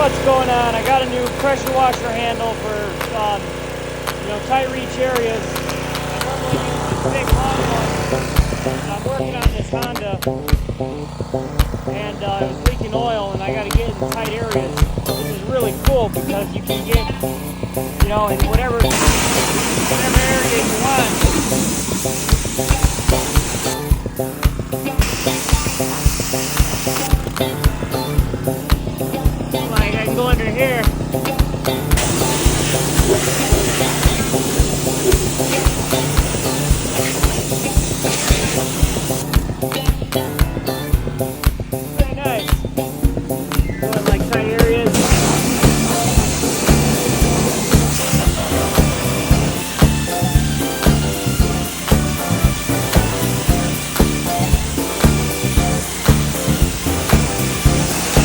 what's going on. I got a new pressure washer handle for tight reach areas. I normally use this big long one, and I'm working on this Honda, and it was leaking oil, and I got to get in tight areas. This is really cool because you can get, in whatever area you want. Like I can go under here.